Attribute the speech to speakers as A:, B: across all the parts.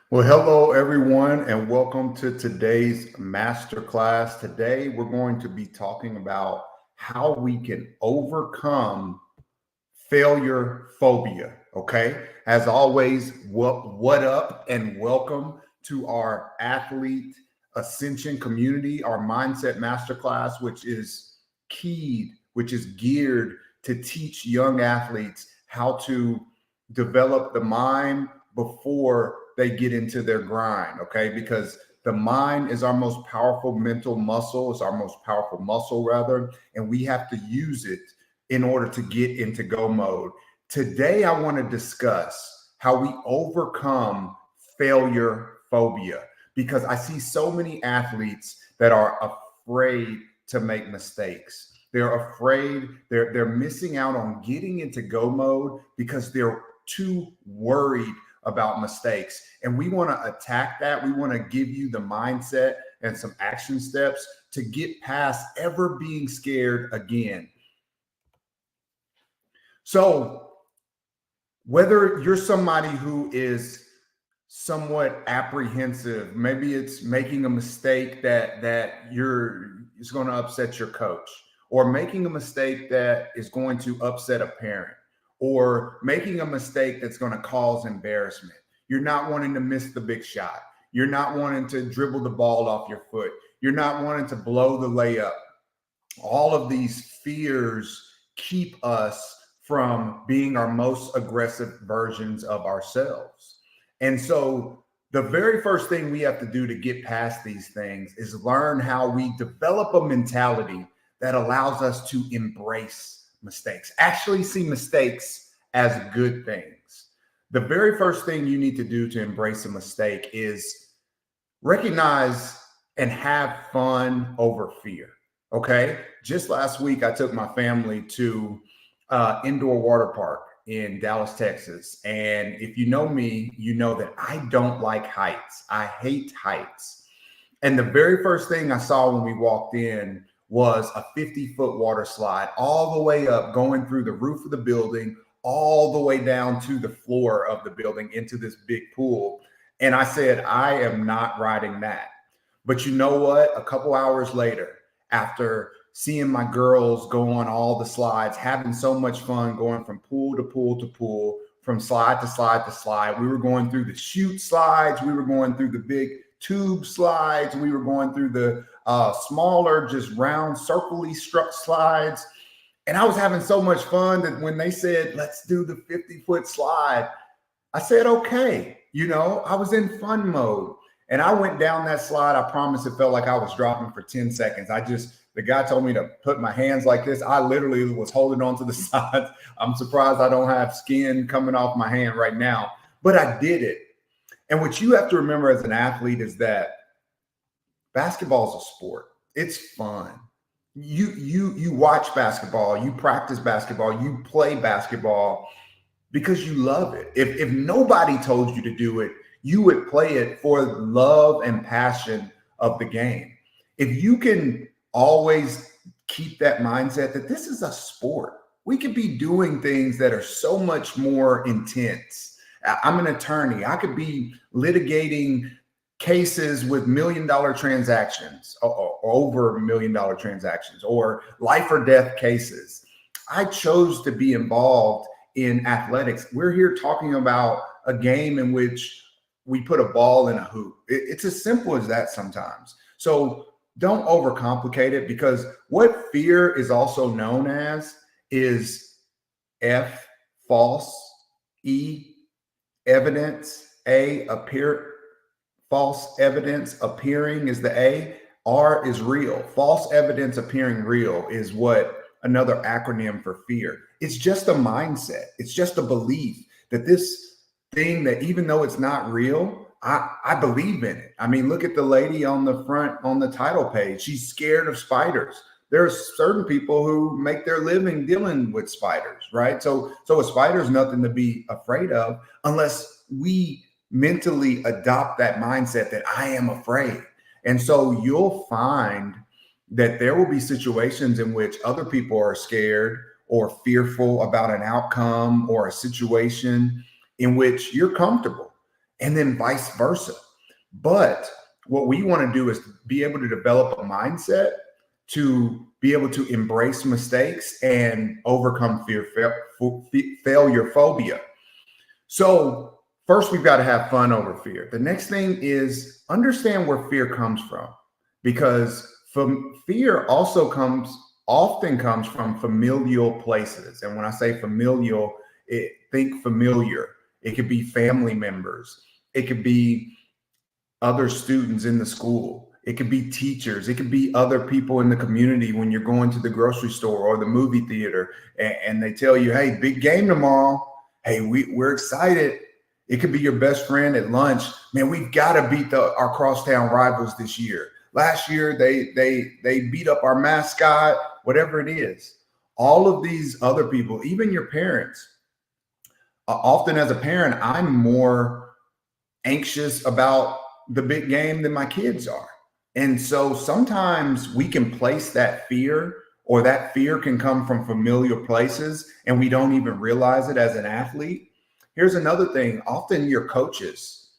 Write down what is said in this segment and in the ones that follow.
A: Well, hello everyone, and welcome to today's masterclass. Today, we're going to be talking about how we can overcome failure phobia. Okay, as always, what up, and welcome to our athlete ascension community, our mindset masterclass, which is geared to teach young athletes how to develop the mind before they get into their grind. Okay, because the mind is our most powerful mental muscle. It's our most powerful muscle, rather, and we have to use it in order to get into go mode. Today, I want to discuss how we overcome failure phobia because I see so many athletes that are afraid to make mistakes. They're afraid, they're missing out on getting into go mode because they're too worried about mistakes. And we want to attack that. We want to give you the mindset and some action steps to get past ever being scared again. So, whether you're somebody who is somewhat apprehensive, maybe it's making a mistake that you're is going to upset your coach, or making a mistake that is going to upset a parent, or making a mistake that's going to cause embarrassment. You're not wanting to miss the big shot. You're not wanting to dribble the ball off your foot. You're not wanting to blow the layup. All of these fears keep us from being our most aggressive versions of ourselves. And so, the very first thing we have to do to get past these things is learn how we develop a mentality that allows us to embrace mistakes, actually see mistakes as good things. The very first thing you need to do to embrace a mistake is recognize and have fun over fear. Okay. Just last week, I took my family to indoor water park in Dallas, Texas. And if you know me, you know that I don't like heights. I hate heights. And the very first thing I saw when we walked in was a 50-foot water slide all the way up, going through the roof of the building, all the way down to the floor of the building into this big pool. And I said, I am not riding that. But you know what? A couple hours later, after seeing my girls go on all the slides, having so much fun going from pool to pool to pool, from slide to slide to slide. We were going through the chute slides. We were going through the big tube slides. We were going through the smaller, just round, circle-y struck slides. And I was having so much fun that when they said, let's do the 50-foot slide, I said, okay. I was in fun mode. And I went down that slide. I promise it felt like I was dropping for 10 seconds. The guy told me to put my hands like this. I literally was holding on to the sides. I'm surprised I don't have skin coming off my hand right now, but I did it. And what you have to remember as an athlete is that basketball is a sport. It's fun. You watch basketball, you practice basketball, you play basketball because you love it. If nobody told you to do it, you would play it for love and passion of the game. If you can always keep that mindset that this is a sport, we could be doing things that are so much more intense. I'm an attorney. I could be litigating cases with $1 million transactions, or over $1 million transactions, or life or death cases. I chose to be involved in athletics. We're here talking about a game in which we put a ball in a hoop. It's as simple as that sometimes. So don't overcomplicate it, because what fear is also known as is F, false, E, evidence, A, false evidence appearing is the A, R is real. False evidence appearing real is what another acronym for fear. It's just a mindset. It's just a belief that this thing, that even though it's not real, I believe in it. I mean, look at the lady on the front on the title page. She's scared of spiders. There are certain people who make their living dealing with spiders, right? So a spider is nothing to be afraid of unless we mentally adopt that mindset that I am afraid. And so you'll find that there will be situations in which other people are scared or fearful about an outcome or a situation in which you're comfortable. and then vice versa. But what we want to do is be able to develop a mindset to be able to embrace mistakes and overcome failure phobia. So first, we've got to have fun over fear. The next thing is understand where fear comes from, because fear also often comes from familial places. And when I say familial, think familiar. It could be family members. It could be other students in the school. It could be teachers. It could be other people in the community when you're going to the grocery store or the movie theater and they tell you, hey, big game tomorrow. Hey, we're excited. It could be your best friend at lunch. Man, we've got to beat our crosstown rivals this year. Last year, they beat up our mascot, whatever it is. All of these other people, even your parents. Often as a parent, I'm more anxious about the big game than my kids are. And so sometimes we can place that fear, or that fear can come from familiar places and we don't even realize it as an athlete. Here's another thing. Often your coaches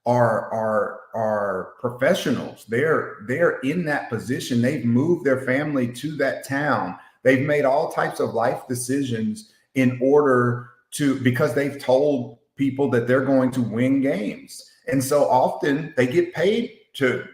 A: are professionals. They're in that position. They've moved their family to that town. They've made all types of life decisions in order to, because they've told people that they're going to win games. And so often they get paid to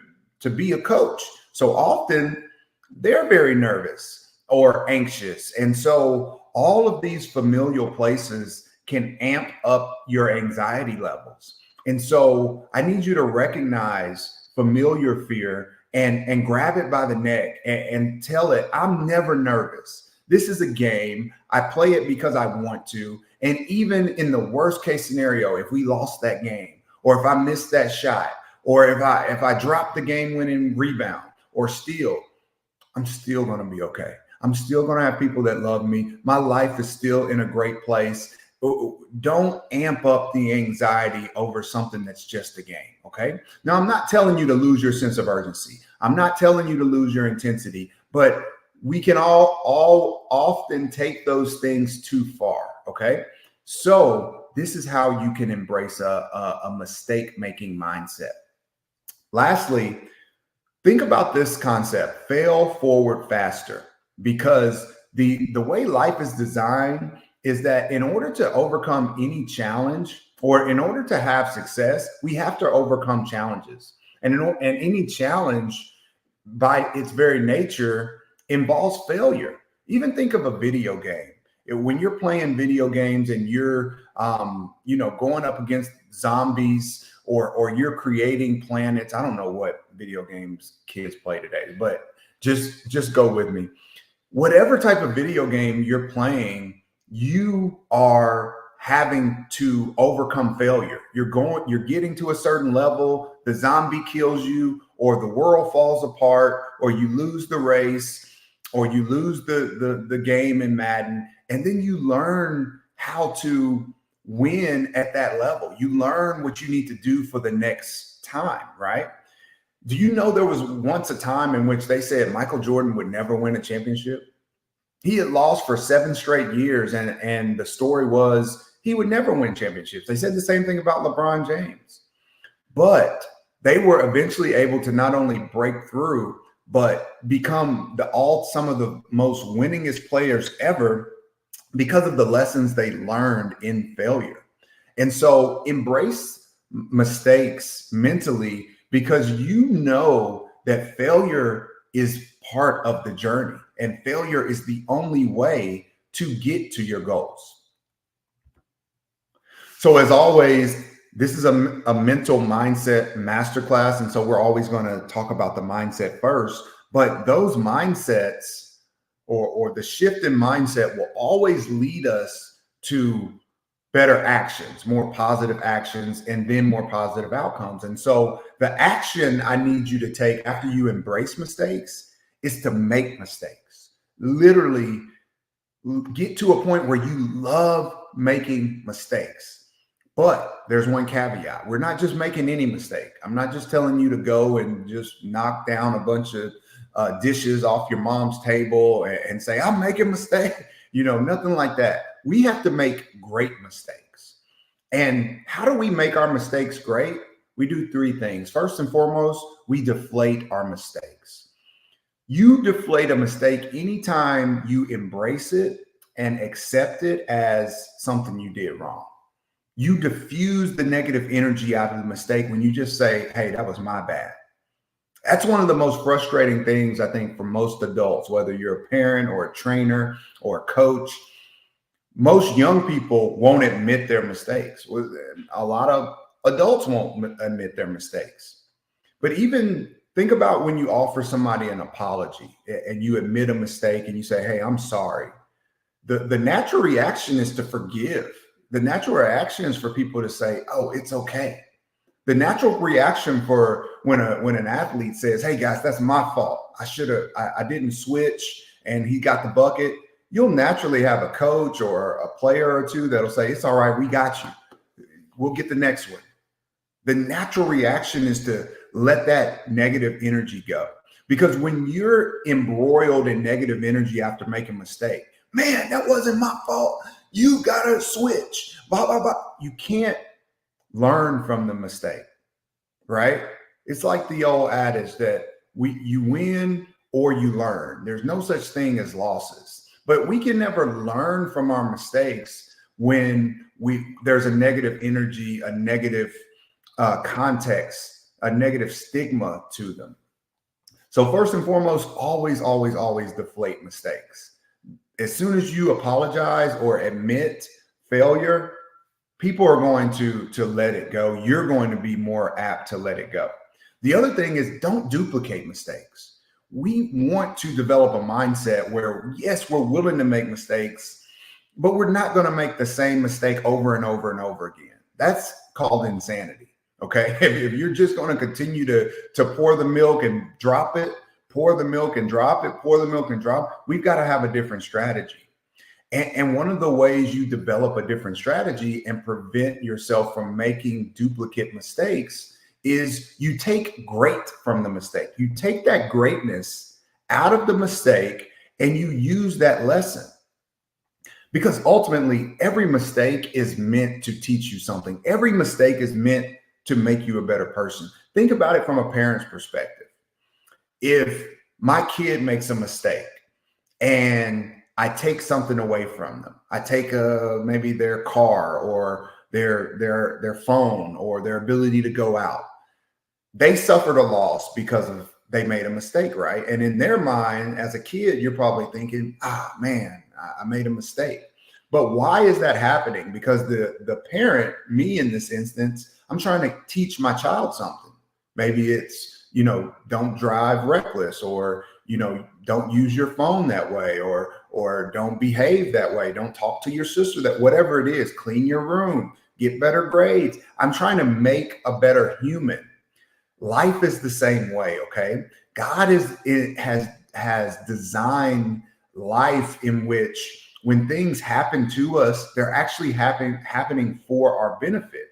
A: be a coach. So often they're very nervous or anxious. And so all of these familial places can amp up your anxiety levels. And so I need you to recognize familiar fear and grab it by the neck and tell it, I'm never nervous. This is a game. I play it because I want to. And even in the worst case scenario, if we lost that game, or if I missed that shot, or if I drop the game winning rebound or steal, I'm still going to be okay. I'm still going to have people that love me. My life is still in a great place. Don't amp up the anxiety over something that's just a game, okay? Now, I'm not telling you to lose your sense of urgency. I'm not telling you to lose your intensity, but we can all often take those things too far, okay? So this is how you can embrace a mistake-making mindset. Lastly, think about this concept, fail forward faster, because the way life is designed is that in order to overcome any challenge or in order to have success, we have to overcome challenges. And any challenge by its very nature involves failure. Even think of a video game. When you're playing video games and you're going up against zombies or you're creating planets. I don't know what video games kids play today, but just go with me. Whatever type of video game you're playing, you are having to overcome failure. You're getting to a certain level, the zombie kills you, or the world falls apart, or you lose the race, or you lose the game in Madden, and then you learn how to win at that level. You learn what you need to do for the next time, right? Do you know there was once a time in which they said Michael Jordan would never win a championship? He had lost for 7 straight years, and the story was he would never win championships. They said the same thing about LeBron James. But they were eventually able to not only break through, but become some of the most winningest players ever because of the lessons they learned in failure. And so embrace mistakes mentally, because you know that failure is part of the journey and failure is the only way to get to your goals. So as always, this is a mental mindset masterclass. And so we're always going to talk about the mindset first, but those mindsets or the shift in mindset will always lead us to better actions, more positive actions, and then more positive outcomes. And so the action I need you to take after you embrace mistakes is to make mistakes. Literally get to a point where you love making mistakes. But there's one caveat. We're not just making any mistake. I'm not just telling you to go and just knock down a bunch of dishes off your mom's table and say, I'm making a mistake. Nothing like that. We have to make great mistakes. And how do we make our mistakes great? We do three things. First and foremost, we deflate our mistakes. You deflate a mistake anytime you embrace it and accept it as something you did wrong. You diffuse the negative energy out of the mistake when you just say, hey, that was my bad. That's one of the most frustrating things, I think, for most adults, whether you're a parent or a trainer or a coach. Most young people won't admit their mistakes. A lot of adults won't admit their mistakes. But even think about when you offer somebody an apology and you admit a mistake and you say, hey, I'm sorry. The natural reaction is to forgive. The natural reaction is for people to say, oh, it's okay. The natural reaction for when an athlete says, hey guys, that's my fault. I didn't switch and he got the bucket. You'll naturally have a coach or a player or two that'll say, it's all right, we got you. We'll get the next one. The natural reaction is to let that negative energy go. Because when you're embroiled in negative energy after making a mistake, man, that wasn't my fault. You got to switch, blah, blah, blah. You can't learn from the mistake, right? It's like the old adage that you win or you learn. There's no such thing as losses, but we can never learn from our mistakes when there's a negative energy, a negative context, a negative stigma to them. So first and foremost, always, always, always deflate mistakes. As soon as you apologize or admit failure, people are going to let it go. You're going to be more apt to let it go. The other thing is don't duplicate mistakes. We want to develop a mindset where, yes, we're willing to make mistakes, but we're not going to make the same mistake over and over and over again. That's called insanity. Okay. If you're just going to continue to pour the milk and drop it, pour the milk and drop it, pour the milk and drop, we've got to have a different strategy. And one of the ways you develop a different strategy and prevent yourself from making duplicate mistakes is you take great from the mistake. You take that greatness out of the mistake and you use that lesson. Because ultimately, every mistake is meant to teach you something. Every mistake is meant to make you a better person. Think about it from a parent's perspective. If my kid makes a mistake and I take something away from them, I take maybe their car or their phone or their ability to go out, they suffered a loss because they made a mistake, right? And in their mind, as a kid, you're probably thinking, man, I made a mistake. But why is that happening? Because the parent, me in this instance, I'm trying to teach my child something. Maybe it's, don't drive reckless, or, don't use your phone that way, or don't behave that way. Don't talk to your sister whatever it is, clean your room, get better grades. I'm trying to make a better human. Life is the same way. Okay. God has designed life in which when things happen to us, they're actually happening for our benefit.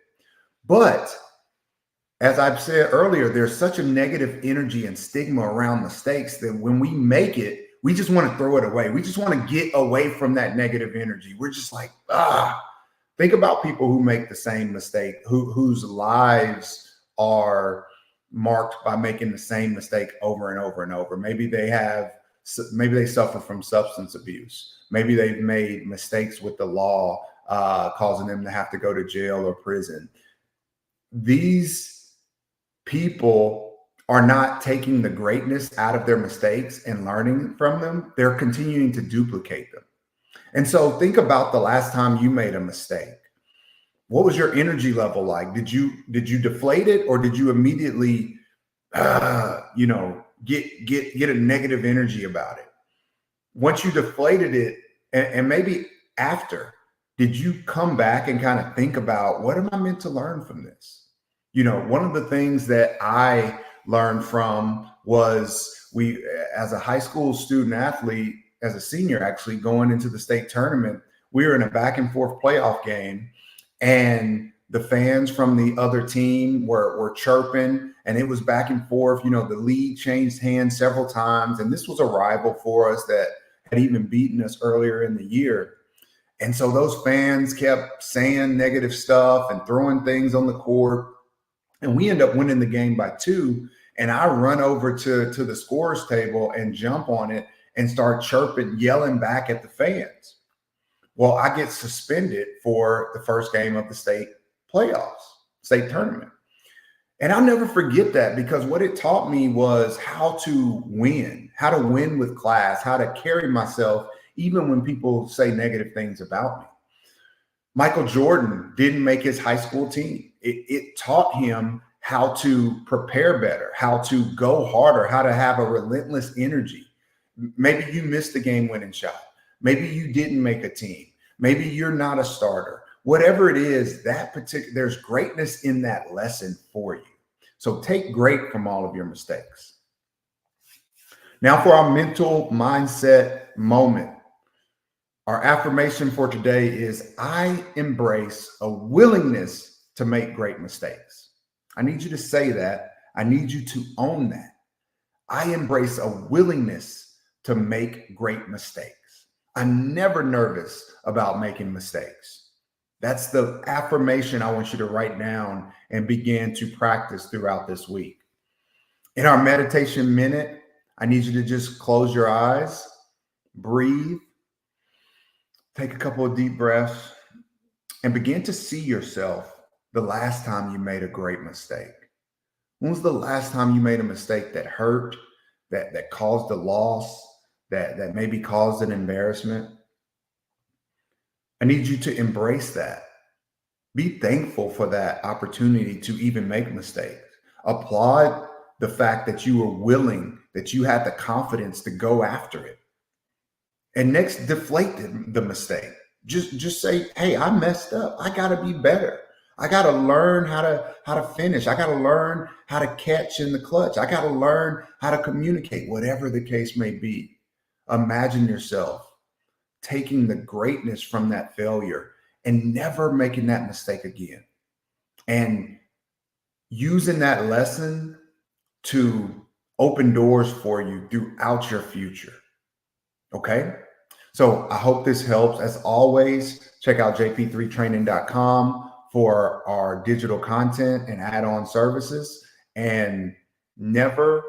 A: But as I've said earlier, there's such a negative energy and stigma around mistakes that when we make it, we just want to throw it away. We just want to get away from that negative energy. We're just like, think about people who make the same mistake, whose lives are marked by making the same mistake over and over and over. Maybe they suffer from substance abuse. Maybe they've made mistakes with the law, causing them to have to go to jail or prison. These people are not taking the greatness out of their mistakes and learning from them. They're continuing to duplicate them. And so think about the last time you made a mistake. What was your energy level like? Did you deflate it, or did you immediately, get a negative energy about it? Once you deflated it, and maybe after, did you come back and kind of think about, what am I meant to learn from this? One of the things that I learned from was as a high school student athlete, as a senior, actually going into the state tournament, we were in a back and forth playoff game, and the fans from the other team were chirping, and it was back and forth. The league changed hands several times, and this was a rival for us that had even beaten us earlier in the year. And so those fans kept saying negative stuff and throwing things on the court. And we end up winning the game by 2. And I run over to the scorer's table and jump on it and start chirping, yelling back at the fans. Well, I get suspended for the first game of the state tournament. And I'll never forget that, because what it taught me was how to win with class, how to carry myself, even when people say negative things about me. Michael Jordan didn't make his high school team. It taught him how to prepare better, how to go harder, how to have a relentless energy. Maybe you missed the game-winning shot. Maybe you didn't make a team. Maybe you're not a starter. Whatever it is, there's greatness in that lesson for you. So take great from all of your mistakes. Now for our mental mindset moment. Our affirmation for today is, I embrace a willingness to make great mistakes. I need you to say that. I need you to own that. I embrace a willingness to make great mistakes. I'm never nervous about making mistakes. That's the affirmation I want you to write down and begin to practice throughout this week. In our meditation minute, I need you to just close your eyes, breathe, take a couple of deep breaths, and begin to see yourself the last time you made a great mistake. When was the last time you made a mistake that hurt, that caused a loss, that maybe caused an embarrassment? I need you to embrace that. Be thankful for that opportunity to even make mistakes. Applaud the fact that you were willing, that you had the confidence to go after it. And next, deflate the mistake. Just say, hey, I messed up. I got to be better. I got to learn how to finish. I got to learn how to catch in the clutch. I got to learn how to communicate, whatever the case may be. Imagine yourself taking the greatness from that failure and never making that mistake again, and using that lesson to open doors for you throughout your future. Okay? So I hope this helps. As always, check out jp3training.com for our digital content and add-on services, and never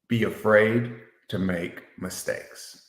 A: be afraid to make mistakes.